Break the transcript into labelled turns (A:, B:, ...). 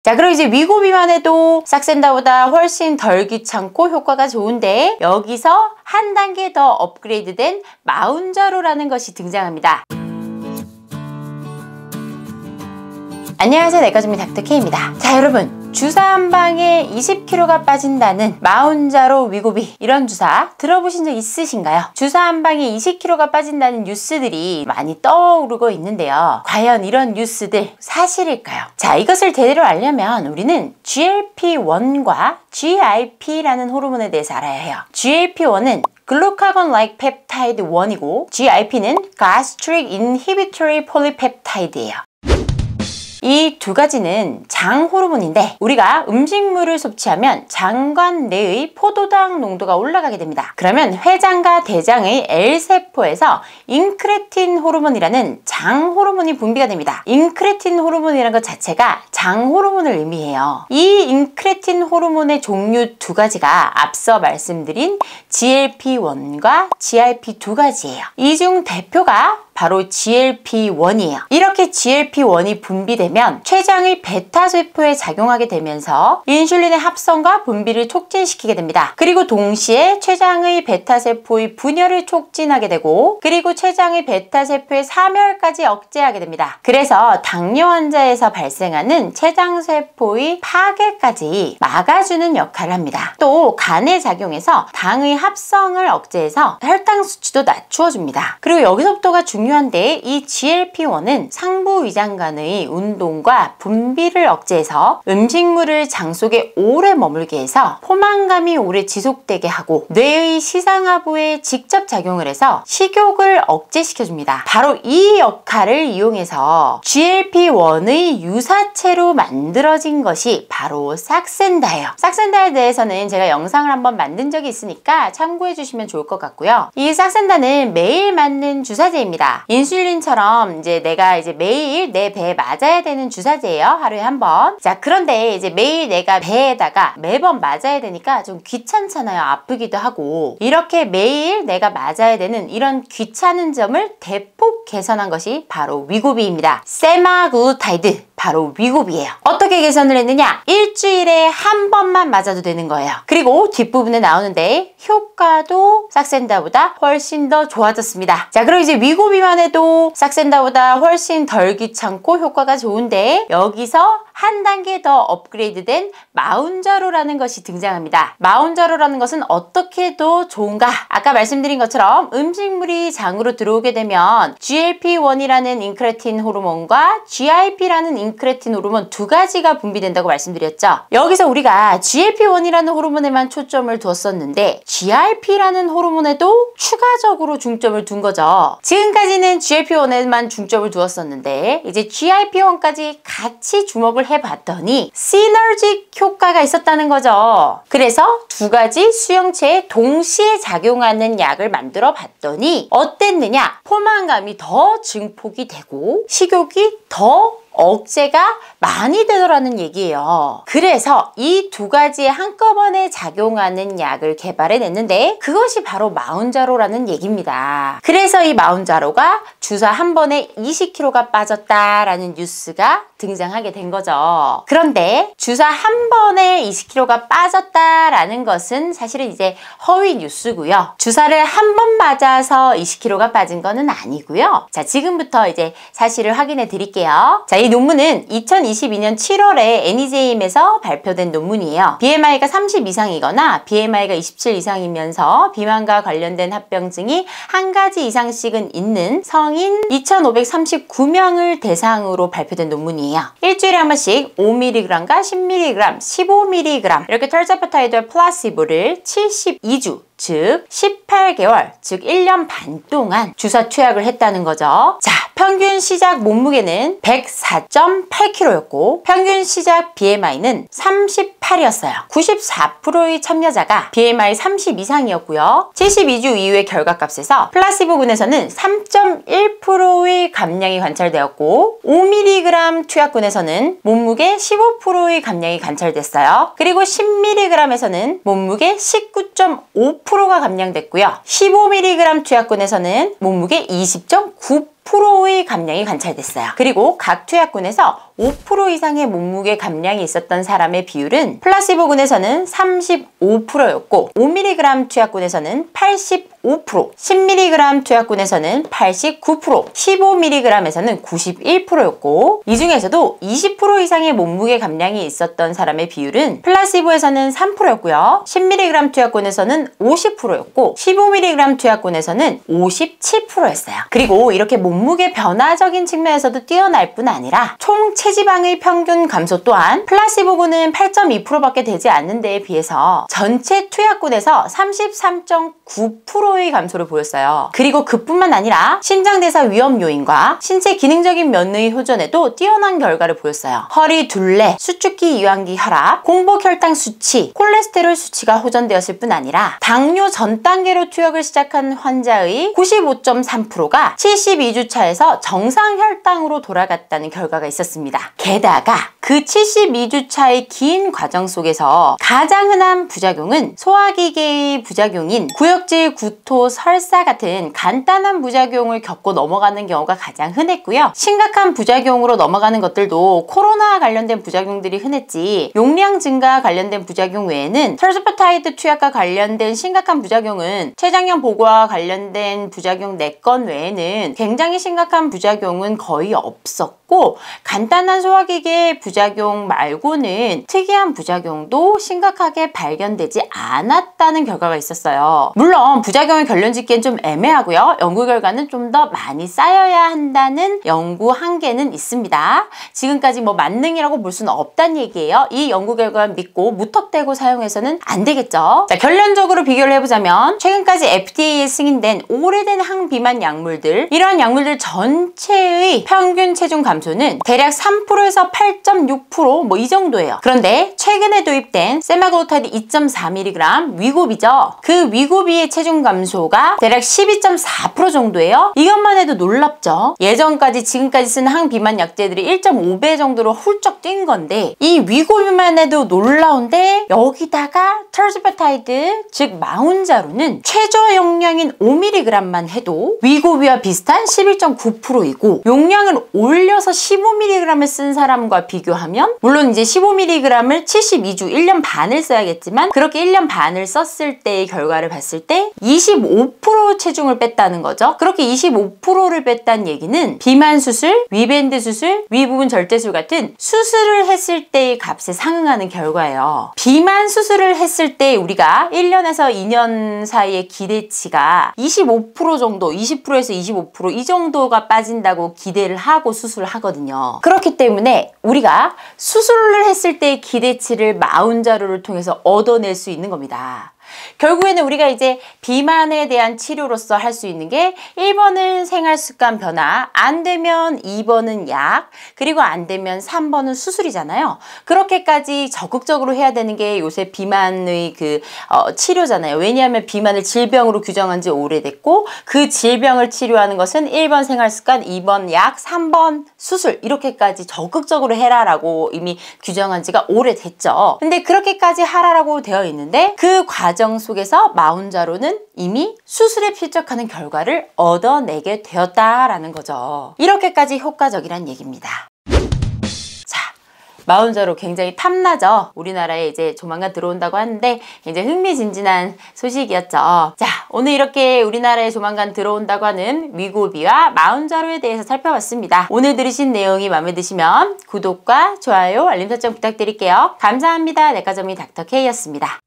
A: 자, 그럼 이제 위고비만 해도 싹센다보다 훨씬 덜 귀찮고 효과가 좋은데 여기서 한 단계 더 업그레이드된 마운자로라는 것이 등장합니다. 안녕하세요, 내과전문 닥터K입니다. 자, 여러분, 주사 한 방에 20kg가 빠진다는 마운자로 위고비, 이런 주사 들어보신 적 있으신가요? 주사 한 방에 20kg가 빠진다는 뉴스들이 많이 떠오르고 있는데요. 과연 이런 뉴스들 사실일까요? 자, 이것을 제대로 알려면 우리는 GLP-1과 GIP라는 호르몬에 대해서 알아야 해요. GLP-1은 글루카곤-like 펩타이드 1이고 GIP는 Gastric Inhibitory Polypeptide예요. 이 두 가지는 장 호르몬인데 우리가 음식물을 섭취하면 장관 내의 포도당 농도가 올라가게 됩니다. 그러면 회장과 대장의 L세포에서 인크레틴 호르몬이라는 장 호르몬이 분비가 됩니다. 인크레틴 호르몬이라는 것 자체가 장 호르몬을 의미해요. 이 인크레틴 호르몬의 종류 두 가지가 앞서 말씀드린 GLP-1과 GIP 두 가지예요. 이 중 대표가 바로 GLP-1이에요. 이렇게 GLP-1이 분비되면 췌장의 베타세포에 작용하게 되면서 인슐린의 합성과 분비를 촉진시키게 됩니다. 그리고 동시에 췌장의 베타세포의 분열을 촉진하게 되고 그리고 췌장의 베타세포의 사멸까지 억제하게 됩니다. 그래서 당뇨 환자에서 발생하는 췌장세포의 파괴까지 막아주는 역할을 합니다. 또 간에 작용해서 당의 합성을 억제해서 혈당 수치도 낮추어줍니다. 그리고 여기서부터가 중요한데 이 GLP-1은 상부위장 간의 운동과 분비를 억제해서 음식물을 장 속에 오래 머물게 해서 포만감이 오래 지속되게 하고 뇌의 시상하부에 직접 작용을 해서 식욕을 억제시켜줍니다. 바로 이 역할을 이용해서 GLP-1의 유사체로 만들어진 것이 바로 싹센다예요. 싹센다에 대해서는 제가 영상을 한번 만든 적이 있으니까 참고해 주시면 좋을 것 같고요. 이 싹센다는 매일 맞는 주사제입니다. 인슐린처럼 내가 매일 내 배에 맞아야 되는 주사제예요. 하루에 한 번. 자, 그런데 매일 내가 배에다가 매번 맞아야 되니까 좀 귀찮잖아요. 아프기도 하고. 이렇게 매일 내가 맞아야 되는 이런 귀찮은 점을 대폭 개선한 것이 바로 위고비입니다. 세마글루타이드, 바로 위고비예요. 어떻게 개선을 했느냐? 일주일에 한 번만 맞아도 되는 거예요. 그리고 뒷부분에 나오는데 효과도 싹센다보다 훨씬 더 좋아졌습니다. 자, 그럼 이제 위고비만 해도 싹센다보다 훨씬 덜 귀찮고 효과가 좋은데 여기서 한 단계 더 업그레이드된 마운자로라는 것이 등장합니다. 마운자로라는 것은 어떻게 더 좋은가? 아까 말씀드린 것처럼 음식물이 장으로 들어오게 되면 GLP-1이라는 인크레틴 호르몬과 GIP라는 인크레틴 호르몬 두 가지가 분비된다고 말씀드렸죠. 여기서 우리가 GLP-1이라는 호르몬에만 초점을 두었었는데 GIP라는 호르몬에도 추가적으로 중점을 둔 거죠. 지금까지는 GLP-1에만 중점을 두었었는데 이제 GIP-1까지 같이 주목을 해봤더니 시너직 효과가 있었다는 거죠. 그래서 두 가지 수용체에 동시에 작용하는 약을 만들어 봤더니 어땠느냐? 포만감이 더 증폭이 되고 식욕이 더 억제가 많이 되더라는 얘기예요. 그래서 이 두 가지에 한꺼번에 작용하는 약을 개발해냈는데 그것이 바로 마운자로라는 얘기입니다. 그래서 이 마운자로가 주사 한 번에 20kg가 빠졌다라는 뉴스가 등장하게 된 거죠. 그런데 주사 한 번에 20kg가 빠졌다라는 것은 사실은 이제 허위 뉴스고요. 주사를 한 번 맞아서 20kg가 빠진 거는 아니고요. 자, 지금부터 이제 사실을 확인해 드릴게요. 자, 이 논문은 2022년 7월에 NEJM에서 발표된 논문이에요. BMI가 30 이상이거나 BMI가 27 이상이면서 비만과 관련된 합병증이 한 가지 이상씩은 있는 성인 2,539명을 대상으로 발표된 논문이에요. 일주일에 한 번씩 5mg과 10mg, 15mg 이렇게 털사파타이드 플라시보를 72주 즉 18개월, 즉 1년 반 동안 주사 투약을 했다는 거죠. 자, 평균 시작 몸무게는 104.8kg였고 평균 시작 BMI는 38이었어요. 94%의 참여자가 BMI 30 이상이었고요. 72주 이후의 결과값에서 플라시보군에서는 3.1%의 감량이 관찰되었고 5mg 투약군에서는 몸무게 15%의 감량이 관찰됐어요. 그리고 10mg에서는 몸무게 19.5%가 감량됐고요. 15mg 투약군에서는 몸무게 20.9%의 감량이 관찰됐어요. 그리고 각 투약군에서 5% 이상의 몸무게 감량이 있었던 사람의 비율은 플라시보군에서는 35%였고 5mg 투약군에서는 85%, 10mg 투약군에서는 89%, 15mg에서는 91%였고 이 중에서도 20% 이상의 몸무게 감량이 있었던 사람의 비율은 플라시보에서는 3%였고요. 10mg 투약군에서는 50%였고 15mg 투약군에서는 57%였어요. 그리고 이렇게 몸무게 변화적인 측면에서도 뛰어날 뿐 아니라 총 체지방의 평균 감소 또한 플라시보군은 8.2%밖에 되지 않는 데에 비해서 전체 투약군에서 33.9%의 감소를 보였어요. 그리고 그뿐만 아니라 신장대사 위험 요인과 신체 기능적인 면의 호전에도 뛰어난 결과를 보였어요. 허리 둘레, 수축기 이완기 혈압, 공복 혈당 수치, 콜레스테롤 수치가 호전되었을 뿐 아니라 당뇨 전 단계로 투약을 시작한 환자의 95.3%가 72주 차에서 정상 혈당으로 돌아갔다는 결과가 있었습니다. 게다가 그 72주 차의 긴 과정 속에서 가장 흔한 부작용은 소화기계의 부작용인 구역질 구토 설사 같은 간단한 부작용을 겪고 넘어가는 경우가 가장 흔했고요. 심각한 부작용으로 넘어가는 것들도 코로나 관련된 부작용들이 흔했지 용량 증가 관련된 부작용 외에는 터스퍼타이드 투약과 관련된 심각한 부작용은 췌장염 보고와 관련된 부작용 4건 외에는 굉장히 심각한 부작용은 거의 없었고 간단한 소화기계 부작용 말고는 특이한 부작용도 심각하게 발견되지 않았다는 결과가 있었어요. 물론 부작용을 결론짓기엔 좀 애매하고요. 연구 결과는 좀 더 많이 쌓여야 한다는 연구 한계는 있습니다. 지금까지 뭐 만능이라고 볼 수는 없다는 얘기예요. 이 연구 결과를 믿고 무턱대고 사용해서는 안 되겠죠. 자, 결론적으로 비교를 해보자면 최근까지 FDA에 승인된 오래된 항비만 약물들 이러한 약물들 전체의 평균 체중 감소는 대략 3%에서 8.6% 뭐 이 정도예요. 그런데 최근에 도입된 세마글루타이드 2.4mg 위고비죠. 그 위고비의 체중 감소가 대략 12.4% 정도예요. 이것만 해도 놀랍죠. 예전까지 지금까지 쓴 항비만 약제들이 1.5배 정도로 훌쩍 뛴 건데 이 위고비만 해도 놀라운데 여기다가 터스퍼타이드 즉 마운자로는 최저 용량인 5mg만 해도 위고비와 비슷한 11.9%이고 용량을 올려서 15mg을 쓴 사람과 비교하면 물론 이제 15mg을 72주 1년 반을 써야겠지만 그렇게 1년 반을 썼을 때의 결과를 봤을 때 25% 체중을 뺐다는 거죠. 그렇게 25%를 뺐다는 얘기는 비만 수술, 위밴드 수술, 위부분 절제술 같은 수술을 했을 때의 값에 상응하는 결과예요. 비만 수술을 했을 때 우리가 1년에서 2년 사이의 기대치가 25% 정도, 20%에서 25% 이 정도가 빠진다고 기대를 하고 수술을 하거든요. 그렇기 때문에 우리가 수술을 했을 때의 기대치를 마운자로를 통해서 얻어낼 수 있는 겁니다. 결국에는 우리가 이제 비만에 대한 치료로서 할 수 있는 게 1번은 생활습관 변화, 안 되면 2번은 약, 그리고 안 되면 3번은 수술이잖아요. 그렇게까지 적극적으로 해야 되는 게 요새 비만의 치료잖아요. 왜냐하면 비만을 질병으로 규정한 지 오래됐고 그 질병을 치료하는 것은 1번 생활습관, 2번 약, 3번 수술 이렇게까지 적극적으로 해라라고 이미 규정한 지가 오래됐죠. 근데 그렇게까지 하라라고 되어 있는데 그 과정 속에서 마운자로는 이미 수술에 필적하는 결과를 얻어내게 되었다라는 거죠. 이렇게까지 효과적이란 얘기입니다. 자, 마운자로 굉장히 탐나죠. 우리나라에 이제 조만간 들어온다고 하는데 굉장히 흥미진진한 소식이었죠. 자, 오늘 이렇게 우리나라에 조만간 들어온다고 하는 위고비와 마운자로에 대해서 살펴봤습니다. 오늘 들으신 내용이 마음에 드시면 구독과 좋아요, 알림 설정 부탁드릴게요. 감사합니다. 내과점이 닥터 K였습니다.